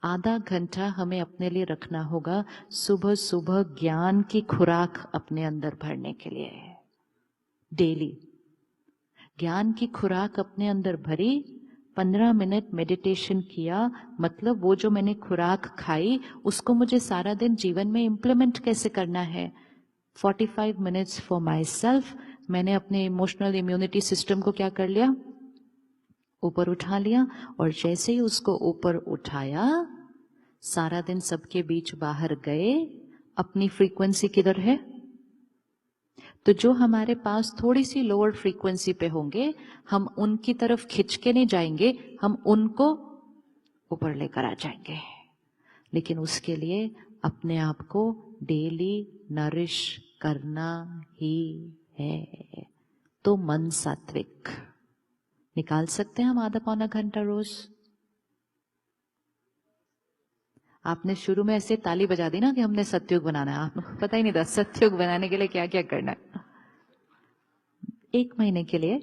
आधा घंटा हमें अपने लिए रखना होगा, सुबह सुबह ज्ञान की खुराक अपने अंदर भरने के लिए। डेली ज्ञान की खुराक अपने अंदर भरी, 15 मिनट मेडिटेशन किया, मतलब वो जो मैंने खुराक खाई उसको मुझे सारा दिन जीवन में इम्प्लीमेंट कैसे करना है। 45 मिनट्स फॉर माई सेल्फ। मैंने अपने इमोशनल इम्यूनिटी सिस्टम को क्या कर लिया, ऊपर उठा लिया, और जैसे ही उसको ऊपर उठाया, सारा दिन सबके बीच बाहर गए, अपनी फ्रीक्वेंसी किधर है। तो जो हमारे पास थोड़ी सी लोअर फ्रीक्वेंसी पे होंगे, हम उनकी तरफ खिंच के नहीं जाएंगे, हम उनको ऊपर लेकर आ जाएंगे। लेकिन उसके लिए अपने आप को डेली नरिश करना ही है। तो मन सात्विक निकाल सकते हैं हम आधा पौना घंटा रोज। आपने शुरू में ऐसे ताली बजा दी ना कि हमने सत्युग बनाना है, आपको पता ही नहीं था सत्युग बनाने के लिए क्या क्या करना है। 1 महीने के लिए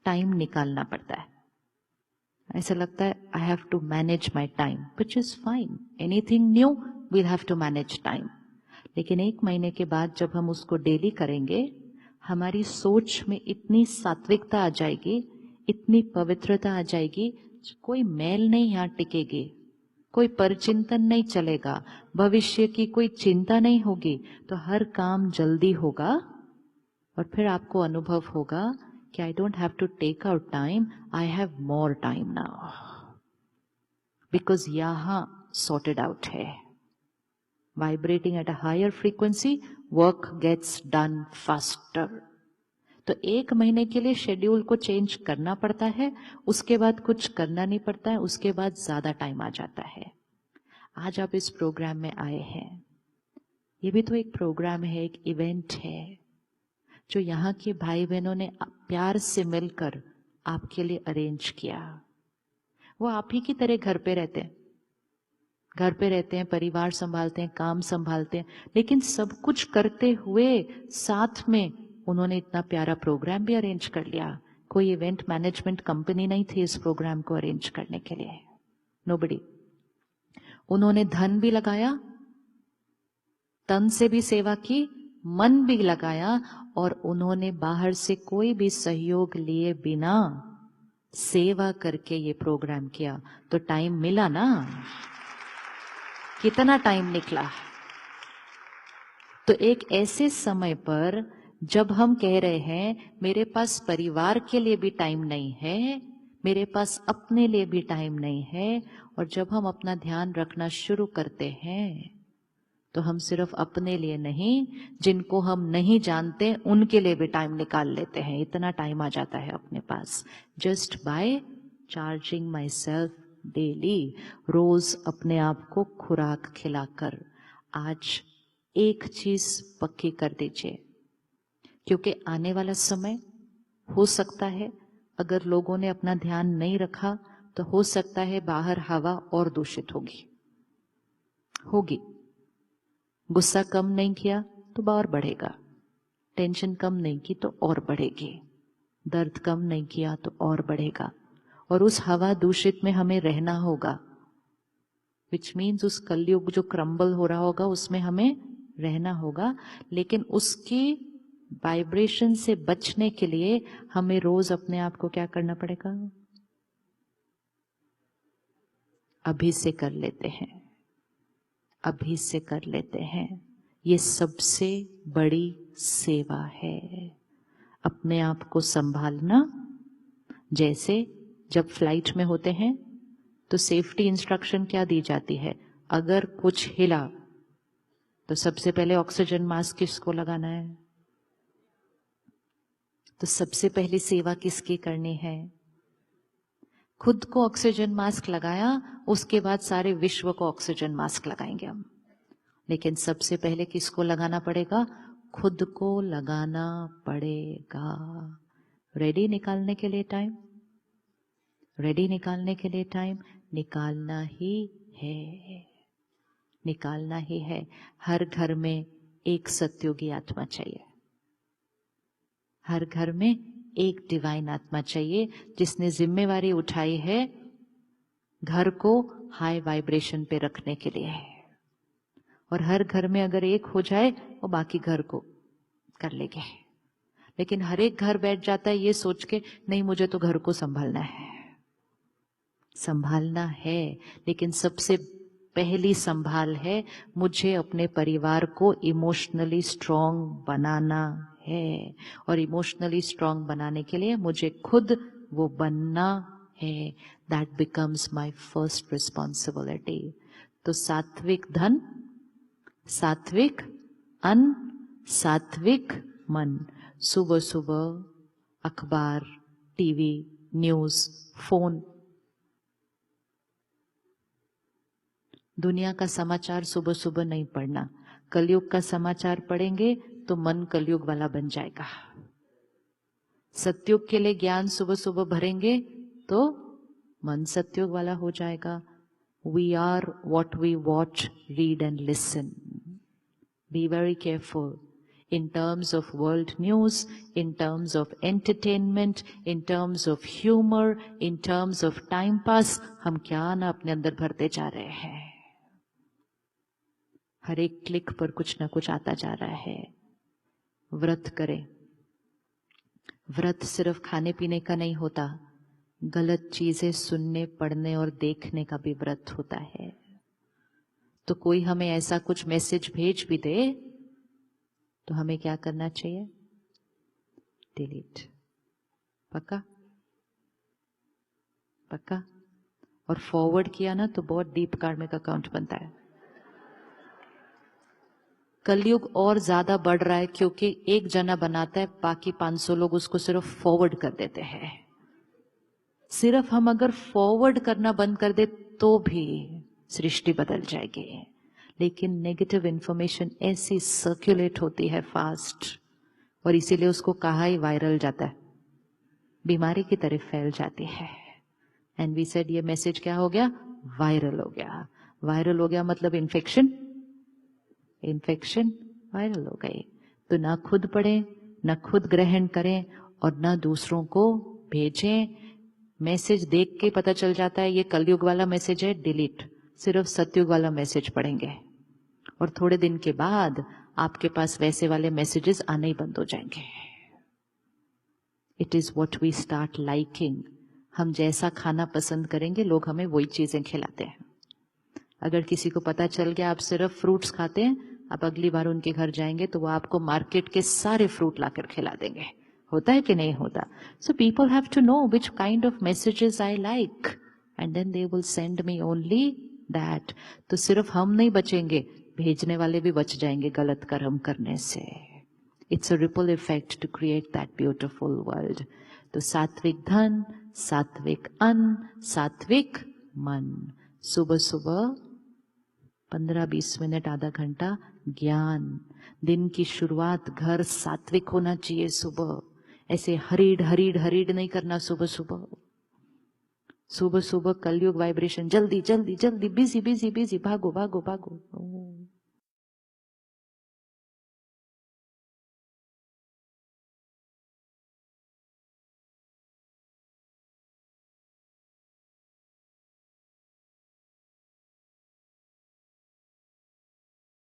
टाइम निकालना पड़ता है। ऐसा लगता है I have to manage my time, which is fine, anything new will have to manage time. लेकिन 1 महीने के बाद जब हम उसको डेली करेंगे, हमारी सोच में इतनी सात्विकता आ जाएगी, इतनी पवित्रता आ जाएगी, कोई मैल नहीं यहाँ टिकेगी, कोई परचिंतन नहीं चलेगा, भविष्य की कोई चिंता नहीं होगी, तो हर काम जल्दी होगा। और फिर आपको अनुभव होगा कि I don't have to take out time, I have more time now, because यहां सॉर्टेड आउट है। Vibrating at a higher frequency, work gets done faster. तो 1 महीने के लिए शेड्यूल को चेंज करना पड़ता है, उसके बाद कुछ करना नहीं पड़ता है, उसके बाद ज्यादा टाइम आ जाता है। आज आप इस प्रोग्राम में आए हैं, ये भी तो एक प्रोग्राम है, एक इवेंट है, जो यहाँ के भाई बहनों ने प्यार से मिलकर आपके लिए अरेंज किया। वो आप ही की तरह घर पे रहते हैं, घर पे रहते हैं, परिवार संभालते हैं, काम संभालते हैं, लेकिन सब कुछ करते हुए साथ में उन्होंने इतना प्यारा प्रोग्राम भी अरेंज कर लिया। कोई इवेंट मैनेजमेंट कंपनी नहीं थी इस प्रोग्राम को अरेंज करने के लिए, नोबडी। उन्होंने धन भी लगाया, तन से भी सेवा की, मन भी लगाया, और उन्होंने बाहर से कोई भी सहयोग लिए बिना सेवा करके ये प्रोग्राम किया। तो टाइम मिला ना, कितना टाइम निकला। तो एक ऐसे समय पर जब हम कह रहे हैं मेरे पास परिवार के लिए भी टाइम नहीं है, मेरे पास अपने लिए भी टाइम नहीं है, और जब हम अपना ध्यान रखना शुरू करते हैं तो हम सिर्फ अपने लिए नहीं, जिनको हम नहीं जानते उनके लिए भी टाइम निकाल लेते हैं। इतना टाइम आ जाता है अपने पास, just by charging myself daily. रोज अपने आप को खुराक खिलाकर आज एक चीज पक्की कर दीजिए, क्योंकि आने वाला समय हो सकता है अगर लोगों ने अपना ध्यान नहीं रखा तो हो सकता है बाहर हवा और दूषित होगी। गुस्सा कम नहीं किया तो और बढ़ेगा, टेंशन कम नहीं की तो और बढ़ेगी, दर्द कम नहीं किया तो और बढ़ेगा। और उस हवा दूषित में हमें रहना होगा, विच मीन्स उस कलयुग जो क्रम्बल हो रहा होगा उसमें हमें रहना होगा। लेकिन उसकी वाइब्रेशन से बचने के लिए हमें रोज अपने आप को क्या करना पड़ेगा, अभी से कर लेते हैं, अभी से कर लेते हैं। ये सबसे बड़ी सेवा है, अपने आप को संभालना। जैसे जब फ्लाइट में होते हैं तो सेफ्टी इंस्ट्रक्शन क्या दी जाती है, अगर कुछ हिला तो सबसे पहले ऑक्सीजन मास्क किसको लगाना है। तो सबसे पहली सेवा किसकी करनी है, खुद को ऑक्सीजन मास्क लगाया, उसके बाद सारे विश्व को ऑक्सीजन मास्क लगाएंगे हम। लेकिन सबसे पहले किसको लगाना पड़ेगा, खुद को लगाना पड़ेगा। रेडी निकालने के लिए टाइम, रेडी निकालने के लिए टाइम निकालना ही है, निकालना ही है। हर घर में एक सत्योगी आत्मा चाहिए, हर घर में एक डिवाइन आत्मा चाहिए जिसने जिम्मेवारी उठाई है घर को हाई वाइब्रेशन पे रखने के लिए है। और हर घर में अगर एक हो जाए वो बाकी घर को कर लेंगे। लेकिन हर एक घर बैठ जाता है ये सोच के, नहीं मुझे तो घर को संभालना है। संभालना है, लेकिन सबसे पहली संभाल है मुझे अपने परिवार को इमोशनली स्ट्रांग बनाना है। और इमोशनली स्ट्रांग बनाने के लिए मुझे खुद वो बनना है। That becomes my first responsibility. तो सात्विक धन, सात्विक अन्न, सात्विक मन। सुबह सुबह अखबार, टीवी, न्यूज, फोन, दुनिया का समाचार सुबह सुबह नहीं पढ़ना। कलयुग का समाचार पढ़ेंगे तो मन कलयुग वाला बन जाएगा। सतयुग के लिए ज्ञान सुबह सुबह भरेंगे तो मन सतयुग वाला हो जाएगा। We are what we watch, read and listen. Be very careful in terms of world news, in terms of entertainment, in terms of humor, in terms of time pass, हम क्या ना अपने अंदर भरते जा रहे हैं। हर एक क्लिक पर कुछ ना कुछ आता जा रहा है। व्रत करें। व्रत सिर्फ खाने पीने का नहीं होता, गलत चीजें सुनने, पढ़ने और देखने का भी व्रत होता है। तो कोई हमें ऐसा कुछ मैसेज भेज भी दे तो हमें क्या करना चाहिए? डिलीट। पक्का? पक्का? और फॉरवर्ड किया ना तो बहुत डीप कार्मिक अकाउंट बनता है। कलयुग और ज्यादा बढ़ रहा है क्योंकि एक जना बनाता है, बाकी 500 लोग उसको सिर्फ फॉरवर्ड कर देते हैं। सिर्फ हम अगर फॉरवर्ड करना बंद कर दे तो भी सृष्टि बदल जाएगी। लेकिन नेगेटिव इंफॉर्मेशन ऐसी सर्कुलेट होती है फास्ट, और इसीलिए उसको कहा ही वायरल जाता है, बीमारी की तरफ फैल जाती है। एंड वी सेड ये मैसेज क्या हो गया? वायरल हो गया। वायरल हो गया मतलब इन्फेक्शन, इन्फेक्शन वायरल हो गई। तो ना खुद पढ़ें, ना खुद ग्रहण करें और ना दूसरों को भेजें। मैसेज देख के पता चल जाता है ये कलयुग वाला मैसेज है, डिलीट। सिर्फ सतयुग वाला मैसेज पढ़ेंगे और थोड़े दिन के बाद आपके पास वैसे वाले मैसेजेस आने ही बंद हो जाएंगे। It is what we start liking. हम जैसा खाना पसंद करेंगे लोग हमें वही चीजें खिलाते हैं। अगर किसी को पता चल गया आप सिर्फ फ्रूट्स खाते हैं, आप अगली बार उनके घर जाएंगे तो वो आपको मार्केट के सारे फ्रूट लाकर खिला देंगे। होता है कि नहीं होता? So people have to know which kind of messages I like and then they will send me only that. तो सिर्फ हम नहीं बचेंगे, भेजने वाले भी बच जाएंगे गलत कर्म करने से। It's a ripple effect to create that beautiful world. तो सात्विक धन, सात्विक अन्न, सात्विक मन। सुबह सुबह 15-20 मिनट, आधा घंटा ज्ञान। दिन की शुरुआत घर सात्विक होना चाहिए। सुबह ऐसे हरीड हरीड हरीड नहीं करना। सुबह सुबह सुबह सुबह कलयुग वाइब्रेशन, जल्दी जल्दी जल्दी, बिजी बिजी बिजी, भागो भागो भागो।